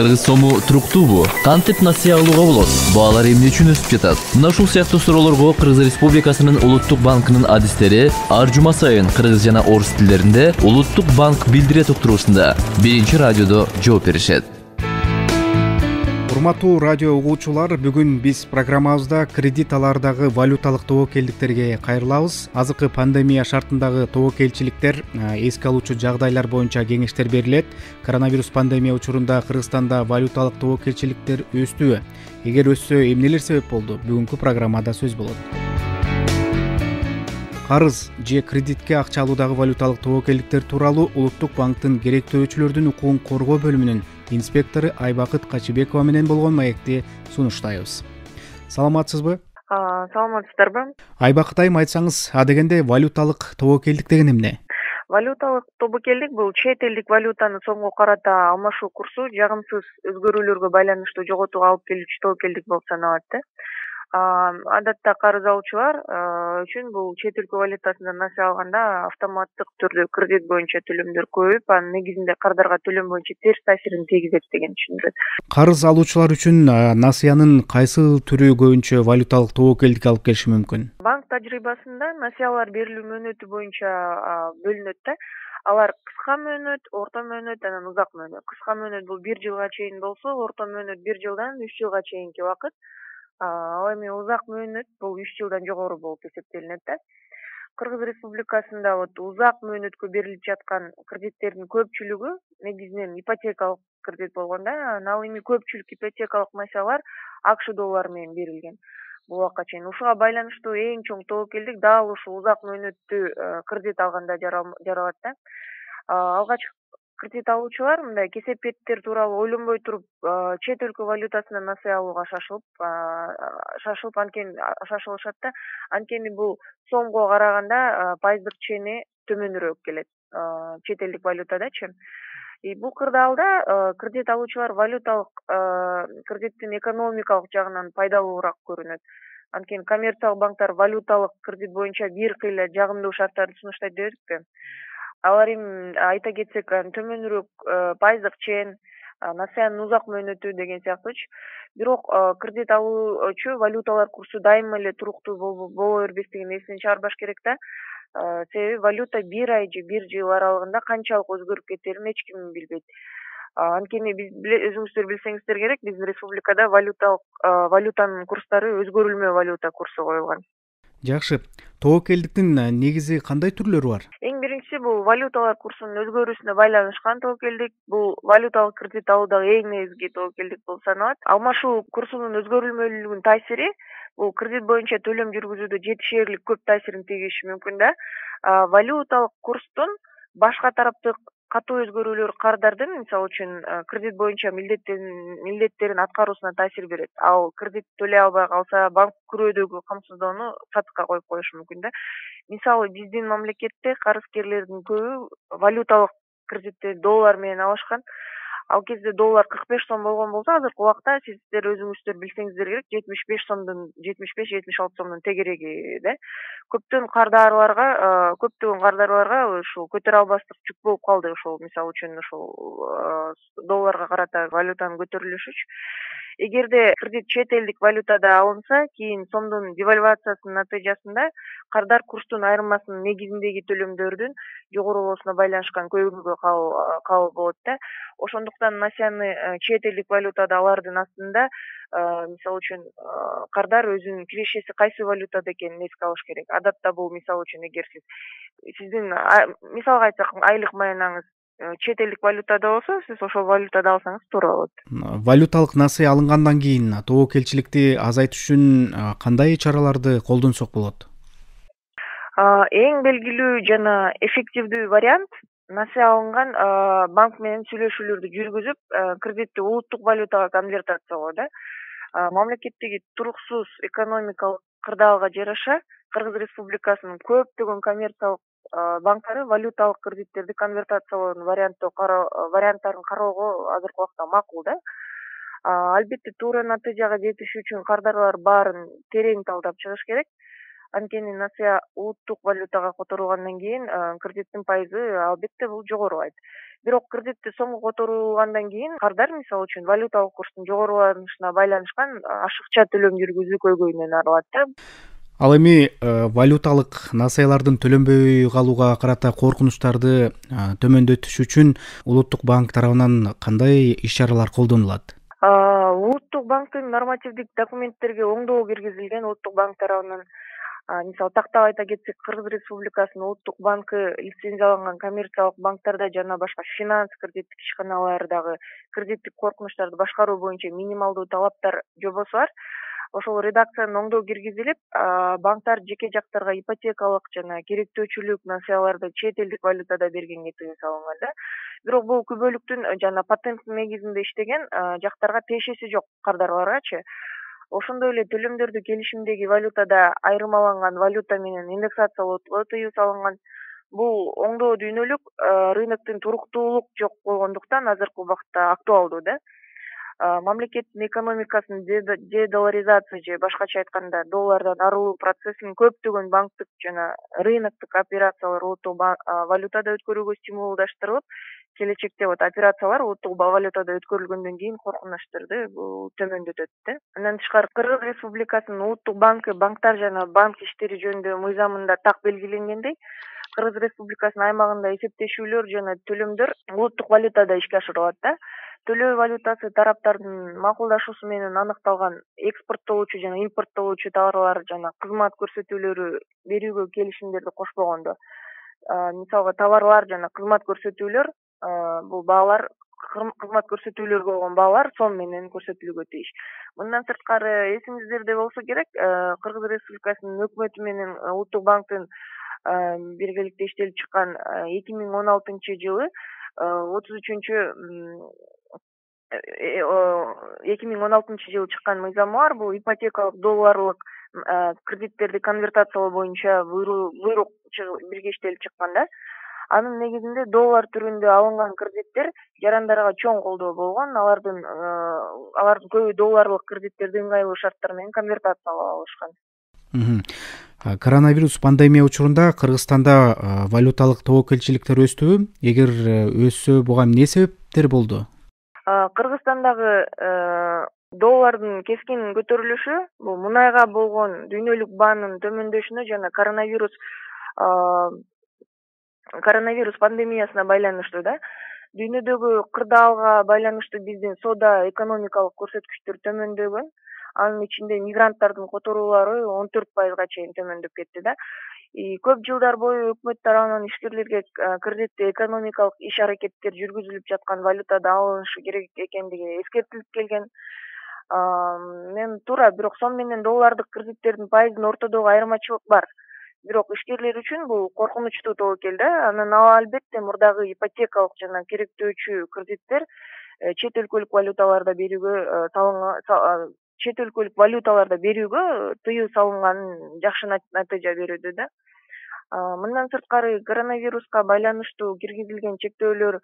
Кыргыз сому туруктуубу? Кантип насыя алууга болот? Баалар эмне үчүн өсүп жатат? Мына ушул сыяктуу суроолорго Кыргыз Республикасынын Улуттук банкынын адистери ар жума сайын кыргыз жана орус тилдеринде Улуттук банк билдирет уктуруусунда биринчи радиодо жооп беришет. Урматтуу радио угуучулар, бүгүн биз программабызда кредит алаардагы валюталык тобокелдиктерге кайрылабыз. Азыркы пандемия шартындагы тобокелчиликтер эске алуучу жагдайлар боюнча кеңештер берилет. Коронавирус пандемия учурунда Кыргызстанда валюталык тобокелчиликтер өстүбү? Эгер өссө, эмнелер себеп болду? Бүгүнкү программада сөз болот. Карыз же кредитке акча алуудагы валюталык тобокелдиктер тууралуу Улуттук банктын керектөөчүлөрдүн укугун коргоо бөлүмүнүн инспектору Айбакыт Качыбекова менен болгон маекти сунуштайбыз. Саламатсызбы? Саламатсыздарбы? Айбакыт айым, айтсаңыз, адегенде валюталык тобокелдик деген эмне? Валюталык тобокелдик бул чет элдик валютаны сомго карата алмашуу курсу жагымсыз өзгөрүүлөргө байланыштуу жоготууга алып келүүчү тобокелдик болуп саналат да. Адатта карыз алуучулар үчүн бул чет өлкө валютасында насыя алганда автоматтык түрдө кредит боюнча төлөмдөр көбөйүп, анын негизинде кардарга төлөм боюнча терс таасирин тийгизет деген түшүндүрөт. Карыз алуучулар үчүн насыянын кайсы түрү көбүнчө валюталык тобокелдик алып келиши мүмкүн? Банк тажрыйбасында насыялар берилүү мөөнөтү боюнча бөлүнөт да. Алар кыска мөөнөт, орто мөөнөт, анан узак мөөнөт. Кыска мөөнөт бул 1 жылга чейин болсо, орто мөөнөт 1 жылдан 3 жылга чейинки убакыт. Ал эми узак мөөнөт бул 3 жылдан жогору болуп эсептелинет да. Кыргыз Республикасында узак мөөнөткө берилип жаткан кредиттердин көпчүлүгү негизинен ипотекалык кредит болгон да. Ал эми көпчүлүк ипотекалык насыялар АКШ доллары менен берилген. Бул убакка чейин ушуга байланыштуу эң чоң тобокелдик дал ушул узак мөөнөттүү кредит алганда жаралат да. Алгач кредит алуучулар мындай кесепеттер тууралуу ойлонбой туруп чет өлкө валютасына насыя алууга шашылып шашылышат да. Анткени бул сомго караганда пайыздык чени төмөнүрөөк келет чет элдик валютадачы. Бул кырдаалда кредит алуучулар валюталык кредиттин экономикалык жагынан пайдалуураак көрүнөт. Анткени коммерциялык банктар валюталык кредит боюнча бир кыйла жагымдуу шарттарды сунуштайт дебедикпи? Алар эми айта кетсек, төмөнүрөөк пайыздык чен, насыянын узак мөөнөтү деген сыяктуучу. Бирок кредит алуучу валюталар курсу дайыма эле туруктуу боло бербестигин эстен чыгарбаш керек да. Себеби валюта 1 ай же 1 жыл аралыгында канчалык өзгөрүп кетерин эч ким билбейт. Анткени биз өзүңүздөр билсеңиздер керек, биздин республикада валютанын курстары өзгөрүлмө валюта курсу коюлган. Жакшы. Тобокелдиктин негизи кандай түрлөрү бар? Эң биринчиси бул валюталар курсунун өзгөрүүсүнө байланышкан тобокелдик. Бул валюталык кредит алуудагы эң негизги тобокелдик болуп саналат. Алмашуу курсунун өзгөрүлмөлүгүнүн таасири бул кредит боюнча төлөм жүргүзүүдө жетишээрлик көп таасирин тийгизиши мүмкүн да. Валюталык курстун башка тараптык катуу өзгөрүүлөр кардардын, мисалы үчүн, кредит боюнча милдеттерин аткаруусуна таасир берет. Ал кредит төлөй албай калса, банк күрөөдөгү камсыздоону сатыкка коюп коюшу мүмкүн да. Мисалы, биздин мамлекетте карызкерлердин көбү валюталык кредитти доллар менен алышкан. Ал кезде доллар 45 сом болгон болсо, азыркы убакта сиздер өзүңүздөр билсеңиздер керек, 75-76 сомдун тегереги да. Көптөгөн кардарларга ушул көтөрө албастык жүк болуп калды ушул, мисалы үчүн, ушул долларга карата валютанын көтөрүлүшүчү. Эгерде кредит чет элдик валютада алынса, кийин сомдун девальвациясынын натыйжасында кардар курстун айырмасынын негизиндеги төлөмдөрдүн жогору болуусуна байланышкан көйгөйгө кабыл болот да. Ошондуктан насыяны чет элдик валютада алардын астында, мисалы үчүн, кардар өзүнүн кирешеси кайсы валютада экенин эске алыш керек. Адатта бул, мисалы үчүн, эгер сиздин мисалга айтсак, айлык маянаңыз чет элдик валютада болсо, сиз ошол валютада алсаңыз туура болот. Валюталык насыя алынгандан кийин тобокелчиликти азайтыш үчүн кандай чараларды колдонсок болот? Эң белгилүү жана эффективдүү вариант насыя алынган банк менен сүйлөшүүлөрдү жүргүзүп, кредитти улуттук валютага конвертациялоо да. Мамлекеттеги туруксуз экономикалык кырдаалга жараша Кыргыз Республикасынын көптөгөн коммерциялык банктары валюталык кредиттерди конвертациялоонун варианттарын кароого азыркы убакта макул да. Албетте туура натыйжага жетиш үчүн кардарлар баарын терең талдап чыгыш керек. Анткени насыя улуттук валютага которулгандан кийин кредиттин пайызы албетте бул жогорулайт. Бирок кредитти соңку которулгандан кийин кардар мисалы үчүн валюталык курстун жогоруланышына байланышкан ашыкча төлөм жүргүзүү көйгөйүнөн арылат да. Ал эми валюталык насыялардын төлөнбөй калууга карата коркунучтарды төмөндөтүш үчүн улуттук банк тарабынан кандай иш-чаралар колдонулат? Улуттук банктын нормативдик документтерге оңдоо киргизилген. Улуттук банк тарабынан мисалы тактап айта кетсек, Кыргыз Республикасынын улуттук банкы лицензияланган коммерциялык банктарда жана башка финанс кредиттик ишканалардагы кредиттик коркунучтарды башкаруу боюнча минималдуу талаптар жобосу бар. Ошол редакциянын оңдоо киргизилип, банктар жеке жактарга ипотекалык жана керектөөчүлүк насыяларды чет элдик валютада бергенге тыюу салынган да. Бирок бул күбөлүктүн жана патенттин негизинде иштеген жактарга тиешеси жок кардарларгачы. Ошондой эле төлөмдөрдү келишимдеги валютада айырмаланган валюта менен индексациялоого тыюу салынган. Бул оңдоо дүйнөлүк рыноктун туруктуулук жок болгондуктан азыркы убакта актуалдуу да. Мамлекеттин экономикасынын дедоларизация же башкача айтканда доллардан арылуу процессин көптөгөн банктык жана рыноктук операциялар улуттук валютада өткөрүүгө стимулдаштырылып, келечекте операциялар улуттук валютада өткөрүлгөндөн кийин коркунучтарды бул төмөндөтөт да. Андан тышкары Кыргыз Республикасынын улуттук банкы банктар жана банк иштери жөнүндө мыйзамында так белгиленгендей, Кыргыз Республикасынын аймагында эсептешүүлөр жана төлөмдөр улуттук валютада ишке ашырылат да. Төлөө валютасы тараптардын макулдашуусу менен аныкталган экспорттолуучу жана импорттолуучу товарлар жана кызмат көрсөтүүлөрү берүүгө келишимдерди кошпогондо, мисалга товарлар жана кызмат көрсөтүүлөр, бул баалар кызмат көрсөтүүлөргө болгон баалар сом менен көрсөтүлүүгө тийиш. Мындан сырткары эсиңиздерде болсо керек, Кыргыз Республикасынын өкмөтү менен улуттук банктын биргеликте иштелип чыккан 2016-жылы 2016-жылы чыккан мыйзамы бар. Бул ипотекалык долларлык кредиттерди конвертациялоо боюнча буйрук бирге иштелип чыккан да. Анын негизинде доллар түрүндө алынган кредиттер жарандарга чоң колдоо болгон. Алардын көбү долларлык кредиттерди ыңгайлуу шарттар менен конвертациялап алышкан. Коронавирус пандемия учурунда Кыргызстанда валюталык тобокелчиликтер өстүбү? Эгер өссө, буга эмне себептер болду? Кыргызстандагы доллардын кескин көтөрүлүшү бул мунайга болгон дүйнөлүк баанын төмөндөшүнө жана коронавирус пандемиясына байланыштуу да. Дүйнөдөгү кырдаалга байланыштуу биздин соода экономикалык көрсөткүчтөр төмөндөгөн. Анын ичинде мигранттардын которуулары 14% чейин төмөндөп кетти да. Көп жылдар бою өкмөт тарабынан ишкерлерге кредитти экономикалык иш-аракеттер жүргүзүлүп жаткан валютада алынышы керек экендиги эскертилип келген. Мен туура, бирок сом менен доллардык кредиттердин пайызынын ортодогу айырмачылык бар. Бирок ишкерлер үчүн бул коркунучтуу тобокел да. Анан ал албетте мурдагы ипотекалык жана керектөөчү кредиттер чет өлкөлүк валюталарда берүүгө тыюу салынганын жакшы натыйжа берүүдө да. Мындан сырткары коронавируска байланыштуу киргизилген чектөөлөр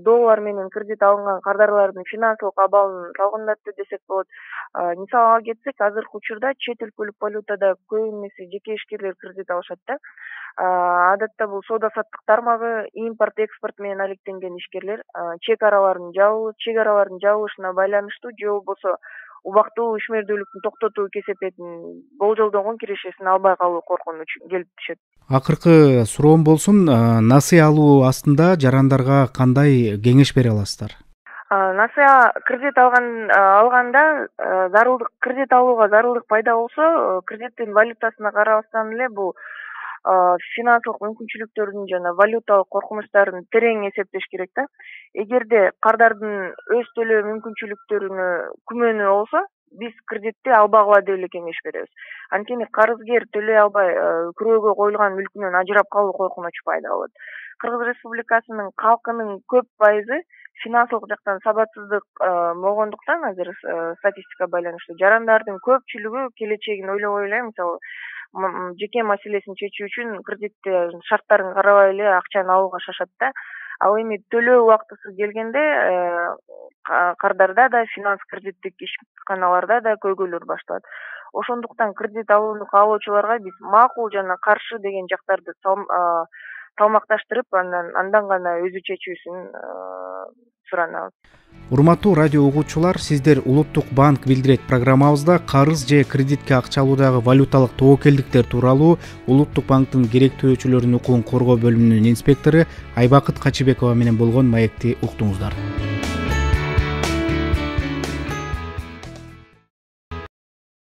доллар менен кредит алынган кардарлардын финансылык абалын салгындатты десек болот. Мисалы ала кетсек, азыркы учурда чет өлкөлүк валютада көбүнесе жеке ишкерлер кредит алышат да. Адатта бул соода саттык тармагы, импорт, экспорт менен алектенген ишкерлер чек аралардын жабылышына байланыштуу же болбосо убактылуу ишмердүүлүктү токтотуу кесепетин болжолдонгон кирешесин албай калуу коркунучу келип түшөт. Акыркы суроом болсун, насыя алуу астында жарандарга кандай кеңеш бере аласыздар? Насыя кредит алганда кредит алууга зарылдык пайда болсо, кредиттин валютасына карабастан эле бул финансылык мүмкүнчүлүктөрдүн жана валюталык коркунучтарын терең эсептеш керек да. Эгерде кардардын өз төлөө мүмкүнчүлүктөрүнө күмөнү болсо, биз кредитти албагыла деп эле кеңеш беребиз. Анткени карызгер төлөй албай күрөөгө коюлган мүлкүнөн ажырап калуу коркунучу пайда болот. Кыргыз Республикасынын калкынын көп пайызы финансылык жактан сабатсыздык болгондуктан азыр статистикага байланыштуу жарандардын көпчүлүгү келечегин ойлобой эле, мисалы жеке маселесин чечүү үчүн кредитти шарттарын карабай эле акчаны алууга шашат да. Ал эми төлөө убактысы келгенде кардарда да, финанс кредиттик ишканаларда да көйгөйлөр башталат. Ошондуктан кредит алууну каалоочуларга биз макул жана каршы деген жактарды салмакташтырып, андан гана өзү чечүүсүн суранабыз. Урматтуу радио угуучулар, сиздер Улуттук банк билдирет программабызда карыз же кредитке акча алуудагы валюталык тобокелдиктер тууралуу Улуттук банктын керектөөчүлөрүнүн укугун коргоо бөлүмүнүн инспектору Айбакыт Качыбекова менен болгон маекти уктуңуздар.